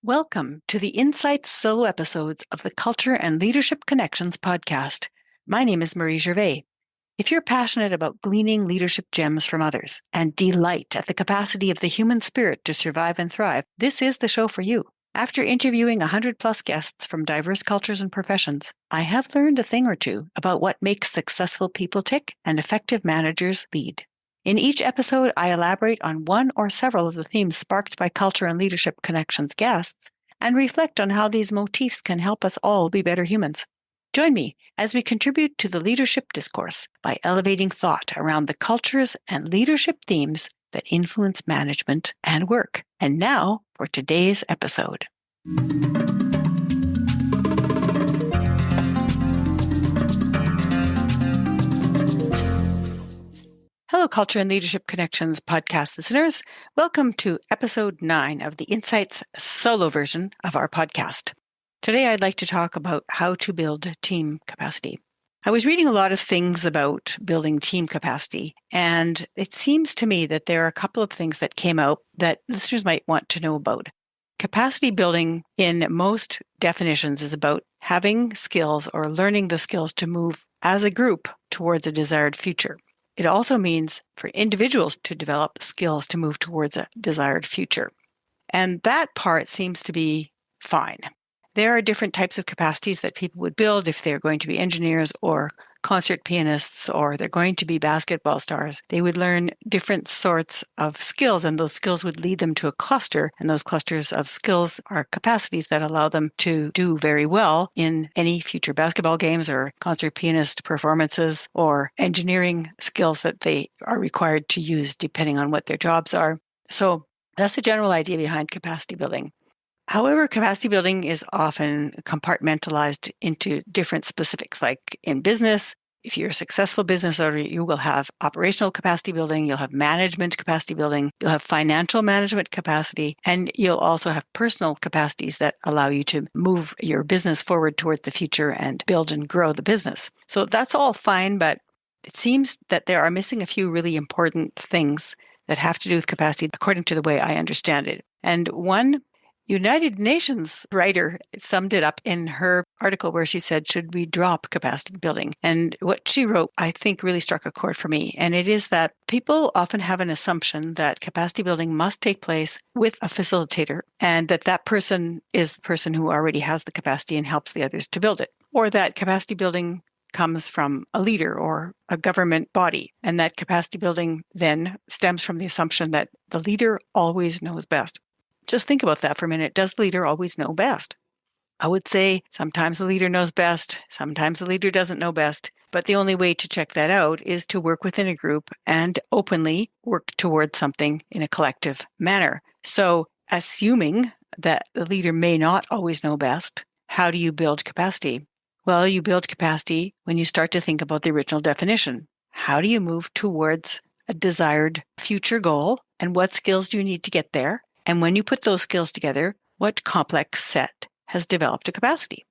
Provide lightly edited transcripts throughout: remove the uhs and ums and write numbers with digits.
Welcome to the Insights solo episodes of the Culture and Leadership Connections podcast. My name is Marie Gervais. If you're passionate about gleaning leadership gems from others and delight at the capacity of the human spirit to survive and thrive, this is the show for you. After interviewing 100 plus guests from diverse cultures and professions, I have learned a thing or two about what makes successful people tick and effective managers lead. In each episode, I elaborate on one or several of the themes sparked by Culture and Leadership Connections guests and reflect on how these motifs can help us all be better humans. Join me as we contribute to the leadership discourse by elevating thought around the cultures and leadership themes that influence management and work. And now for today's episode. Hello, Culture and Leadership Connections podcast listeners. Welcome to episode 9 of the Insights solo version of our podcast. Today, I'd like to talk about how to build team capacity. I was reading a lot of things about building team capacity, and it seems to me that there are a couple of things that came out that listeners might want to know about. Capacity building in most definitions is about having skills or learning the skills to move as a group towards a desired future. It also means for individuals to develop skills to move towards a desired future. And that part seems to be fine. There are different types of capacities that people would build if they're going to be engineers or concert pianists or they're going to be basketball stars. They would learn different sorts of skills, and those skills would lead them to a cluster. And those clusters of skills are capacities that allow them to do very well in any future basketball games or concert pianist performances or engineering skills that they are required to use depending on what their jobs are. So that's the general idea behind capacity building. However, capacity building is often compartmentalized into different specifics, like in business. If you're a successful business owner, you will have operational capacity building, you'll have management capacity building, you'll have financial management capacity, and you'll also have personal capacities that allow you to move your business forward towards the future and build and grow the business. So that's all fine, but it seems that there are missing a few really important things that have to do with capacity according to the way I understand it. And one United Nations writer summed it up in her article where she said, should we drop capacity building? And what she wrote, I think, really struck a chord for me. And it is that people often have an assumption that capacity building must take place with a facilitator and that person is the person who already has the capacity and helps the others to build it. Or that capacity building comes from a leader or a government body. And that capacity building then stems from the assumption that the leader always knows best. Just think about that for a minute. Does the leader always know best? I would say sometimes the leader knows best, sometimes the leader doesn't know best, but the only way to check that out is to work within a group and openly work towards something in a collective manner. So, assuming that the leader may not always know best, how do you build capacity? Well, you build capacity when you start to think about the original definition. How do you move towards a desired future goal, and what skills do you need to get there? And when you put those skills together, what complex set has developed a capacity?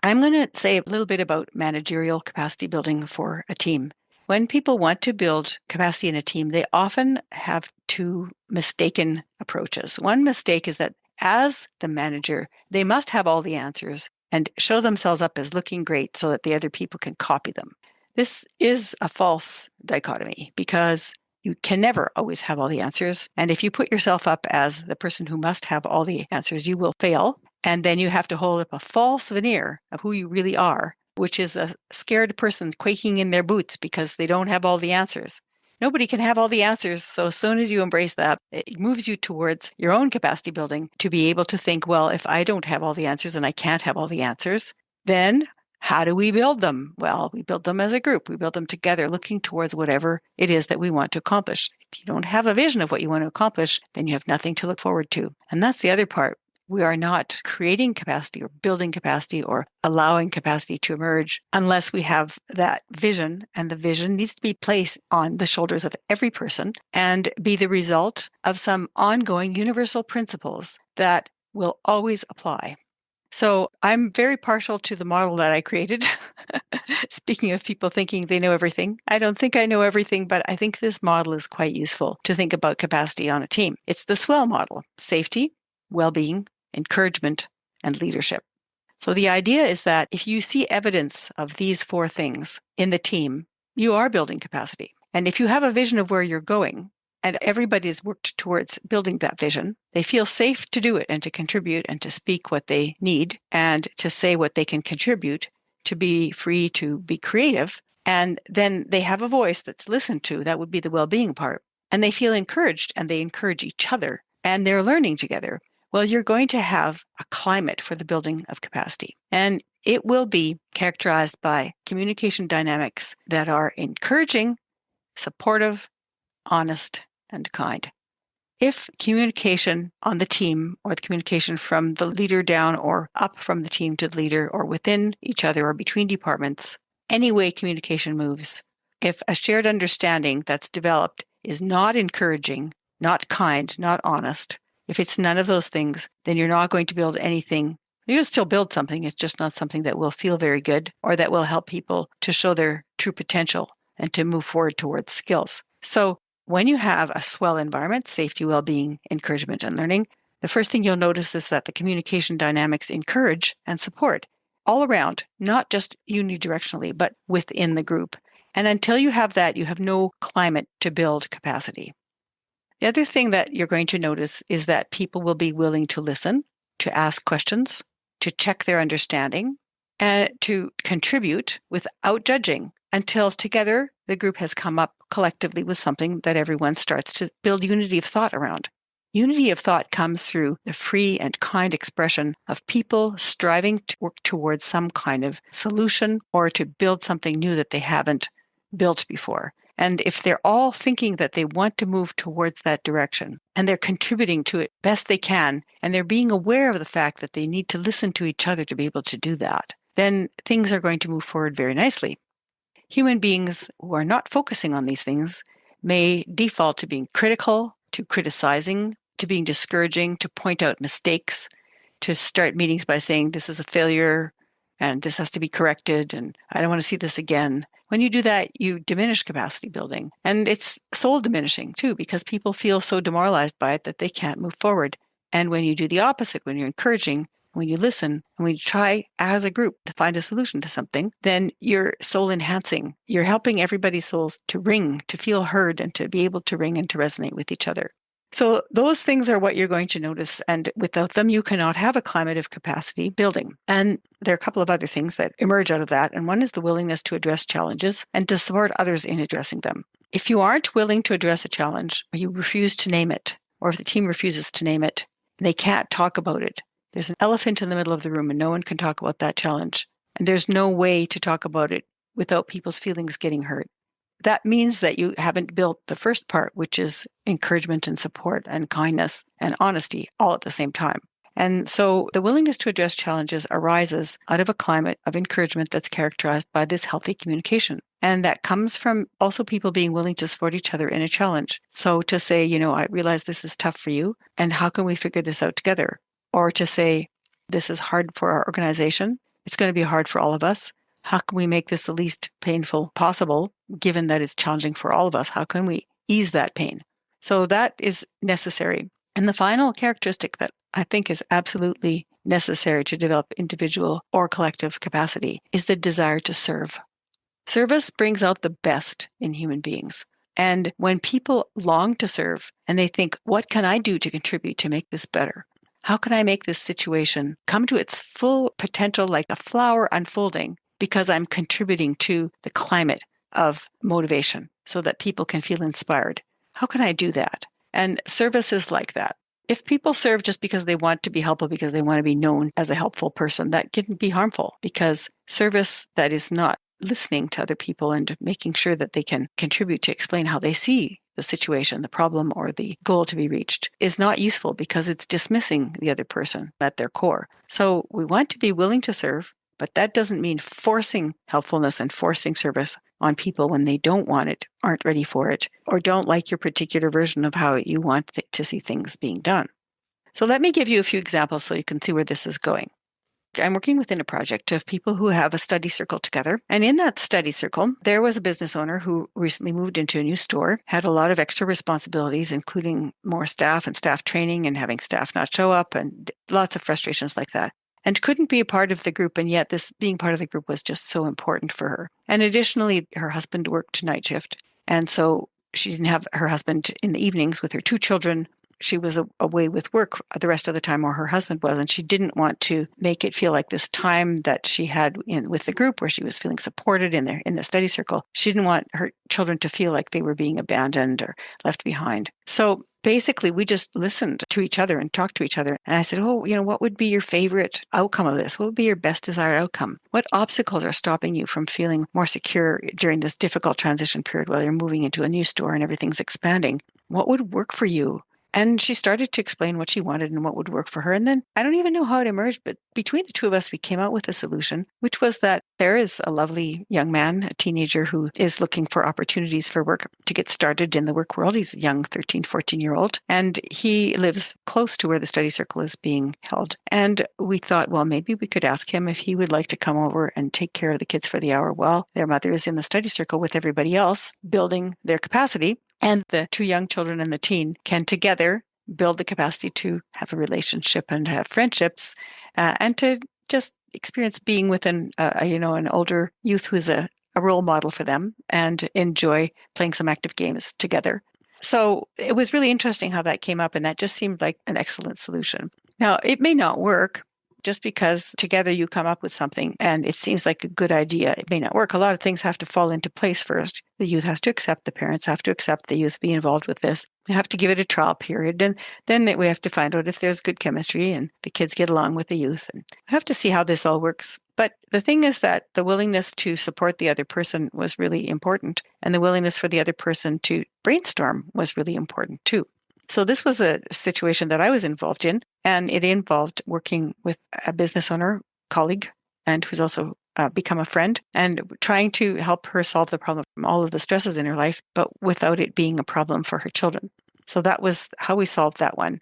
I'm going to say a little bit about managerial capacity building for a team. When people want to build capacity in a team, they often have two mistaken approaches. One mistake is that as the manager, they must have all the answers and show themselves up as looking great so that the other people can copy them. This is a false dichotomy because you can never always have all the answers. And if you put yourself up as the person who must have all the answers, you will fail. And then you have to hold up a false veneer of who you really are, which is a scared person quaking in their boots because they don't have all the answers. Nobody can have all the answers. So as soon as you embrace that, it moves you towards your own capacity building to be able to think, well, if I don't have all the answers and I can't have all the answers, then how do we build them? Well, we build them as a group. We build them together, looking towards whatever it is that we want to accomplish. If you don't have a vision of what you want to accomplish, then you have nothing to look forward to. And that's the other part. We are not creating capacity or building capacity or allowing capacity to emerge unless we have that vision. And the vision needs to be placed on the shoulders of every person and be the result of some ongoing universal principles that will always apply. So I'm very partial to the model that I created. Speaking of people thinking they know everything, I don't think I know everything, but I think this model is quite useful to think about capacity on a team. It's the SWELL model: safety, well-being, encouragement, and leadership. So the idea is that if you see evidence of these 4 things in the team, you are building capacity. And if you have a vision of where you're going and everybody has worked towards building that vision, they feel safe to do it and to contribute and to speak what they need and to say what they can contribute, to be free to be creative. And then they have a voice that's listened to. That would be the well-being part. And they feel encouraged and they encourage each other and they're learning together. Well, you're going to have a climate for the building of capacity. And it will be characterized by communication dynamics that are encouraging, supportive, honest, and kind. If communication on the team or the communication from the leader down or up from the team to the leader or within each other or between departments, any way communication moves, if a shared understanding that's developed is not encouraging, not kind, not honest, if it's none of those things, then you're not going to build anything. You'll still build something. It's just not something that will feel very good or that will help people to show their true potential and to move forward towards skills. So when you have a swell environment, safety, well-being, encouragement, and learning, the first thing you'll notice is that the communication dynamics encourage and support all around, not just unidirectionally, but within the group. And until you have that, you have no climate to build capacity. The other thing that you're going to notice is that people will be willing to listen, to ask questions, to check their understanding, and to contribute without judging until together the group has come up collectively with something that everyone starts to build unity of thought around. Unity of thought comes through the free and kind expression of people striving to work towards some kind of solution or to build something new that they haven't built before. And if they're all thinking that they want to move towards that direction and they're contributing to it best they can, and they're being aware of the fact that they need to listen to each other to be able to do that, then things are going to move forward very nicely. Human beings who are not focusing on these things may default to being critical, to criticizing, to being discouraging, to point out mistakes, to start meetings by saying this is a failure and this has to be corrected and I don't want to see this again. When you do that, you diminish capacity building. And it's soul diminishing too, because people feel so demoralized by it that they can't move forward. And when you do the opposite, when you're encouraging, when you listen, and when you try as a group to find a solution to something, then you're soul enhancing. You're helping everybody's souls to ring, to feel heard, and to be able to ring and to resonate with each other. So those things are what you're going to notice. And without them, you cannot have a climate of capacity building. And there are a couple of other things that emerge out of that. And one is the willingness to address challenges and to support others in addressing them. If you aren't willing to address a challenge, or you refuse to name it, or if the team refuses to name it, and they can't talk about it, there's an elephant in the middle of the room and no one can talk about that challenge. And there's no way to talk about it without people's feelings getting hurt. That means that you haven't built the first part, which is encouragement and support and kindness and honesty all at the same time. And so the willingness to address challenges arises out of a climate of encouragement that's characterized by this healthy communication. And that comes from also people being willing to support each other in a challenge. So to say, I realize this is tough for you, and how can we figure this out together? Or to say, this is hard for our organization. It's going to be hard for all of us. How can we make this the least painful possible, given that it's challenging for all of us? How can we ease that pain? So that is necessary. And the final characteristic that I think is absolutely necessary to develop individual or collective capacity is the desire to serve. Service brings out the best in human beings. And when people long to serve and they think, what can I do to contribute to make this better? How can I make this situation come to its full potential like a flower unfolding? Because I'm contributing to the climate of motivation so that people can feel inspired. How can I do that? And service is like that. If people serve just because they want to be helpful, because they want to be known as a helpful person, that can be harmful, because service that is not listening to other people and making sure that they can contribute to explain how they see the situation, the problem, or the goal to be reached is not useful, because it's dismissing the other person at their core. So we want to be willing to serve, but that doesn't mean forcing helpfulness and forcing service on people when they don't want it, aren't ready for it, or don't like your particular version of how you want to see things being done. So let me give you a few examples so you can see where this is going. I'm working within a project of people who have a study circle together. And in that study circle, there was a business owner who recently moved into a new store, had a lot of extra responsibilities, including more staff and staff training and having staff not show up and lots of frustrations like that. And couldn't be a part of the group. And yet this being part of the group was just so important for her. And additionally, her husband worked night shift. And so she didn't have her husband in the evenings with her two children. She was away with work the rest of the time, or her husband was, and she didn't want to make it feel like this time that she had with the group where she was feeling supported in the study circle. She didn't want her children to feel like they were being abandoned or left behind. So basically, we just listened to each other and talked to each other. And I said, what would be your favorite outcome of this? What would be your best desired outcome? What obstacles are stopping you from feeling more secure during this difficult transition period while you're moving into a new store and everything's expanding? What would work for you? And she started to explain what she wanted and what would work for her. And then I don't even know how it emerged, but between the two of us, we came out with a solution, which was that there is a lovely young man, a teenager who is looking for opportunities for work to get started in the work world. He's a young 13, 14-year-old, and he lives close to where the study circle is being held. And we thought, well, maybe we could ask him if he would like to come over and take care of the kids for the hour while their mother is in the study circle with everybody else, building their capacity. And the two young children and the teen can together build the capacity to have a relationship and have friendships, and to just experience being with an older youth who's a role model for them and enjoy playing some active games together. So it was really interesting how that came up, and that just seemed like an excellent solution. Now, it may not work. Just because together you come up with something and it seems like a good idea, it may not work. A lot of things have to fall into place first. The youth has to accept, the parents have to accept the youth be involved with this. They have to give it a trial period. And then we have to find out if there's good chemistry and the kids get along with the youth. And we have to see how this all works. But the thing is that the willingness to support the other person was really important. And the willingness for the other person to brainstorm was really important too. So this was a situation that I was involved in, and it involved working with a business owner, colleague, and who's also become a friend, and trying to help her solve the problem from all of the stresses in her life, but without it being a problem for her children. So that was how we solved that one.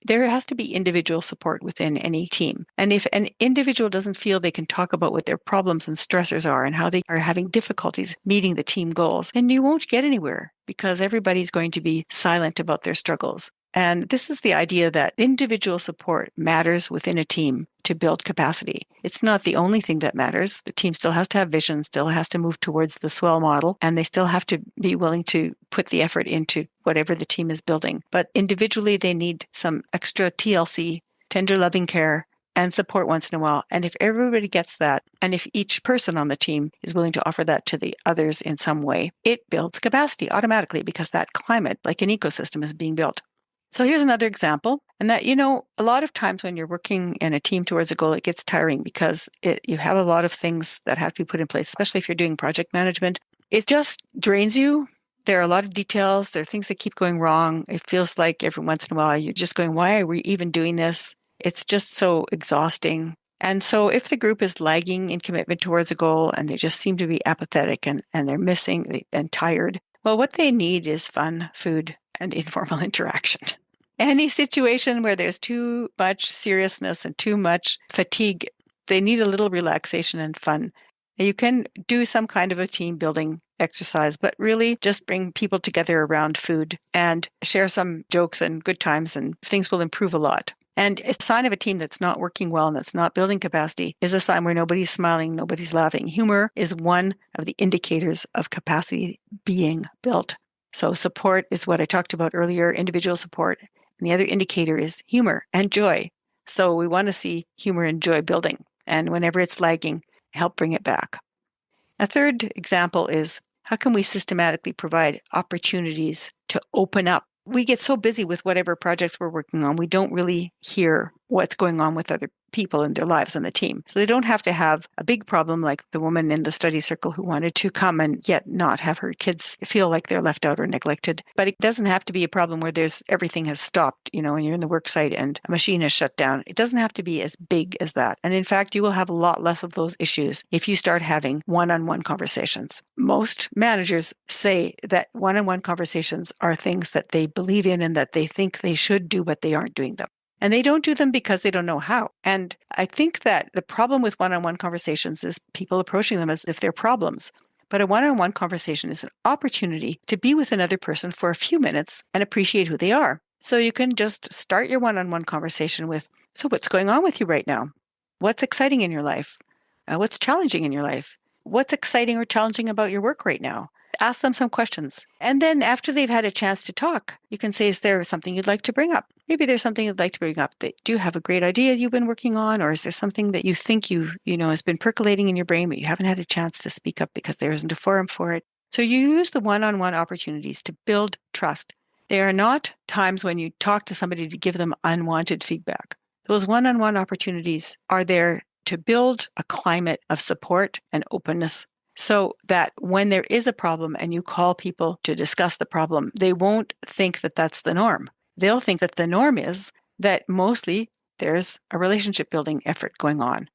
There has to be individual support within any team. And if an individual doesn't feel they can talk about what their problems and stressors are and how they are having difficulties meeting the team goals, then you won't get anywhere because everybody's going to be silent about their struggles. And this is the idea that individual support matters within a team to build capacity. It's not the only thing that matters. The team still has to have vision, still has to move towards the swell model, and they still have to be willing to put the effort into whatever the team is building. But individually, they need some extra TLC, tender loving care, and support once in a while. And if everybody gets that, and if each person on the team is willing to offer that to the others in some way, it builds capacity automatically because that climate, like an ecosystem, is being built. So here's another example. And that, a lot of times when you're working in a team towards a goal, it gets tiring because you have a lot of things that have to be put in place, especially if you're doing project management. It just drains you. There are a lot of details. There are things that keep going wrong. It feels like every once in a while you're just going, why are we even doing this? It's just so exhausting. And so if the group is lagging in commitment towards a goal and they just seem to be apathetic and they're missing and tired, well, what they need is fun, food, and informal interaction. Any situation where there's too much seriousness and too much fatigue, they need a little relaxation and fun. You can do some kind of a team building exercise, but really just bring people together around food and share some jokes and good times, and things will improve a lot. And a sign of a team that's not working well and that's not building capacity is a sign where nobody's smiling, nobody's laughing. Humor is one of the indicators of capacity being built. So support is what I talked about earlier, individual support. And the other indicator is humor and joy. So we want to see humor and joy building. And whenever it's lagging, help bring it back. A third example is how can we systematically provide opportunities to open up? We get so busy with whatever projects we're working on, we don't really hear what's going on with other people in their lives on the team. So they don't have to have a big problem like the woman in the study circle who wanted to come and yet not have her kids feel like they're left out or neglected. But it doesn't have to be a problem where everything has stopped, when you're in the work site and a machine is shut down. It doesn't have to be as big as that. And in fact, you will have a lot less of those issues if you start having one-on-one conversations. Most managers say that one-on-one conversations are things that they believe in and that they think they should do, but they aren't doing them. And they don't do them because they don't know how. And I think that the problem with one-on-one conversations is people approaching them as if they're problems. But a one-on-one conversation is an opportunity to be with another person for a few minutes and appreciate who they are. So you can just start your one-on-one conversation with, so what's going on with you right now? What's exciting in your life? What's challenging in your life? What's exciting or challenging about your work right now? Ask them some questions. And then after they've had a chance to talk, you can say, is there something you'd like to bring up? Maybe there's something you'd like to bring up that do you have a great idea you've been working on, or is there something that you think has been percolating in your brain, but you haven't had a chance to speak up because there isn't a forum for it? So you use the one-on-one opportunities to build trust. They are not times when you talk to somebody to give them unwanted feedback. Those one-on-one opportunities are there to build a climate of support and openness so that when there is a problem and you call people to discuss the problem, they won't think that that's the norm. They'll think that the norm is that mostly there's a relationship building effort going on.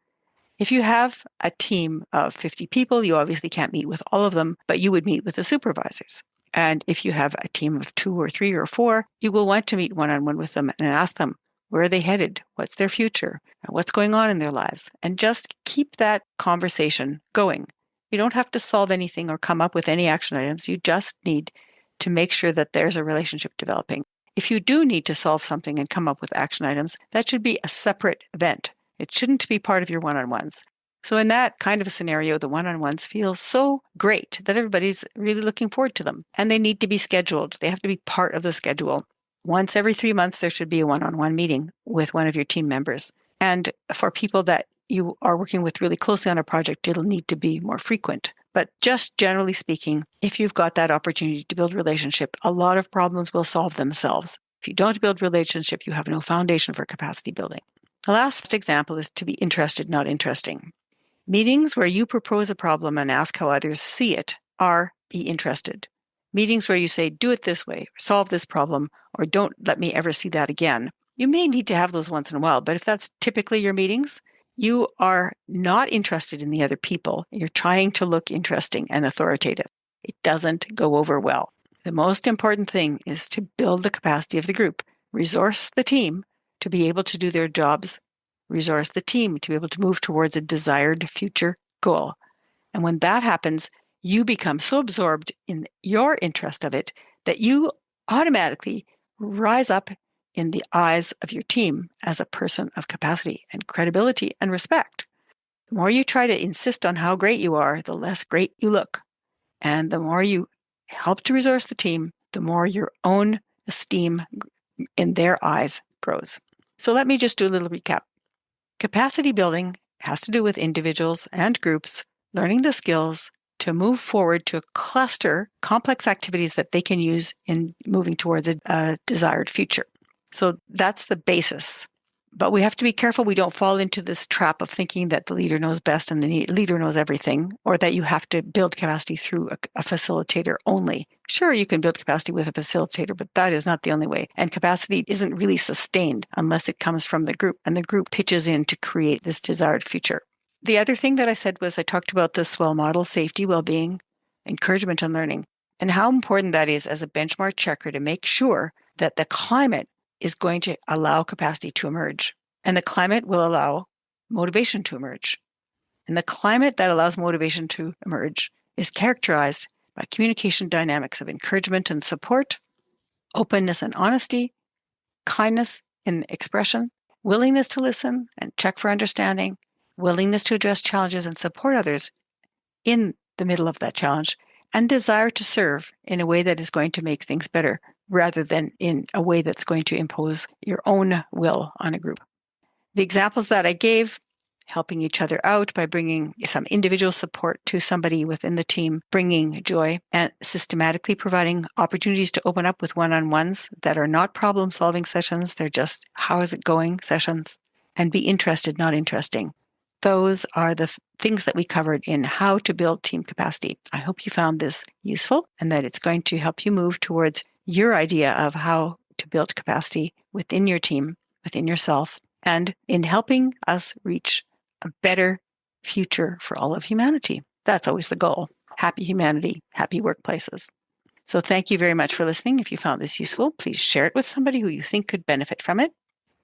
If you have a team of 50 people, you obviously can't meet with all of them, but you would meet with the supervisors. And if you have a team of 2 or 3 or 4, you will want to meet one-on-one with them and ask them, where are they headed? What's their future? What's going on in their lives? And just keep that conversation going. You don't have to solve anything or come up with any action items. You just need to make sure that there's a relationship developing. If you do need to solve something and come up with action items, that should be a separate event. It shouldn't be part of your one-on-ones. So in that kind of a scenario, the one-on-ones feel so great that everybody's really looking forward to them. And they need to be scheduled. They have to be part of the schedule. Once every 3 months, there should be a one-on-one meeting with one of your team members. And for people that you are working with really closely on a project, it'll need to be more frequent. But just generally speaking, if you've got that opportunity to build relationship, a lot of problems will solve themselves. If you don't build relationship, you have no foundation for capacity building. The last example is to be interested, not interesting. Meetings where you propose a problem and ask how others see it are be interested. Meetings where you say, do it this way, solve this problem, or don't let me ever see that again. You may need to have those once in a while, but if that's typically your meetings, you are not interested in the other people. You're trying to look interesting and authoritative. It doesn't go over well. The most important thing is to build the capacity of the group, resource the team to be able to do their jobs, resource the team to be able to move towards a desired future goal. And when that happens, you become so absorbed in your interest of it that you automatically rise up in the eyes of your team as a person of capacity and credibility and respect. The more you try to insist on how great you are, the less great you look. And the more you help to resource the team, the more your own esteem in their eyes grows. So let me just do a little recap. Capacity building has to do with individuals and groups learning the skills to move forward to cluster complex activities that they can use in moving towards a desired future. So that's the basis. But we have to be careful we don't fall into this trap of thinking that the leader knows best and the leader knows everything, or that you have to build capacity through a facilitator only. Sure, you can build capacity with a facilitator, but that is not the only way. And capacity isn't really sustained unless it comes from the group, and the group pitches in to create this desired future. The other thing that I said was I talked about the SWELL model, safety, well-being, encouragement, and learning, and how important that is as a benchmark checker to make sure that the climate is going to allow capacity to emerge. And the climate will allow motivation to emerge. And the climate that allows motivation to emerge is characterized by communication dynamics of encouragement and support, openness and honesty, kindness in expression, willingness to listen and check for understanding, willingness to address challenges and support others in the middle of that challenge, and desire to serve in a way that is going to make things better rather than in a way that's going to impose your own will on a group. The examples that I gave, helping each other out by bringing some individual support to somebody within the team, bringing joy, and systematically providing opportunities to open up with one-on-ones that are not problem-solving sessions, they're just how is it going sessions, and be interested, not interesting. Those are the things that we covered in how to build team capacity. I hope you found this useful and that it's going to help you move towards your idea of how to build capacity within your team, within yourself, and in helping us reach a better future for all of humanity. That's always the goal. Happy humanity, happy workplaces. So thank you very much for listening. If you found this useful, please share it with somebody who you think could benefit from it.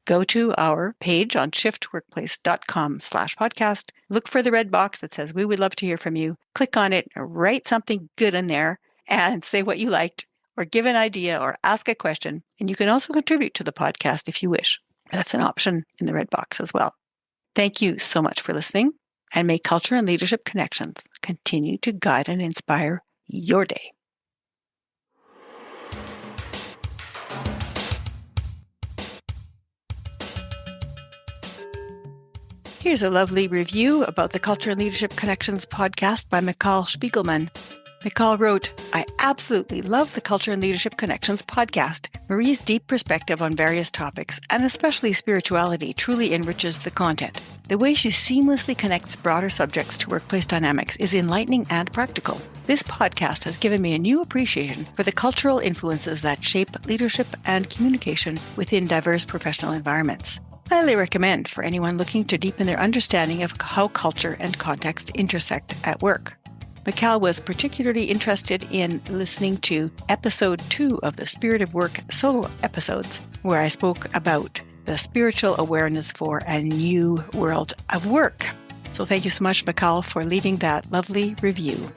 Go to our page on shiftworkplace.com/podcast. Look for the red box that says, "We would love to hear from you." Click on it, write something good in there, and say what you liked, or give an idea, or ask a question. And you can also contribute to the podcast if you wish. That's an option in the red box as well. Thank you so much for listening, and may culture and leadership connections continue to guide and inspire your day. Here's a lovely review about the Culture and Leadership Connections podcast by Mikal Spiegelman. Mikal wrote, "I absolutely love the Culture and Leadership Connections podcast. Marie's deep perspective on various topics, and especially spirituality, truly enriches the content. The way she seamlessly connects broader subjects to workplace dynamics is enlightening and practical. This podcast has given me a new appreciation for the cultural influences that shape leadership and communication within diverse professional environments. Highly recommend for anyone looking to deepen their understanding of how culture and context intersect at work." Mikal was particularly interested in listening to episode 2 of the Spirit of Work solo episodes, where I spoke about the spiritual awareness for a new world of work. So thank you so much, Mikal, for leaving that lovely review.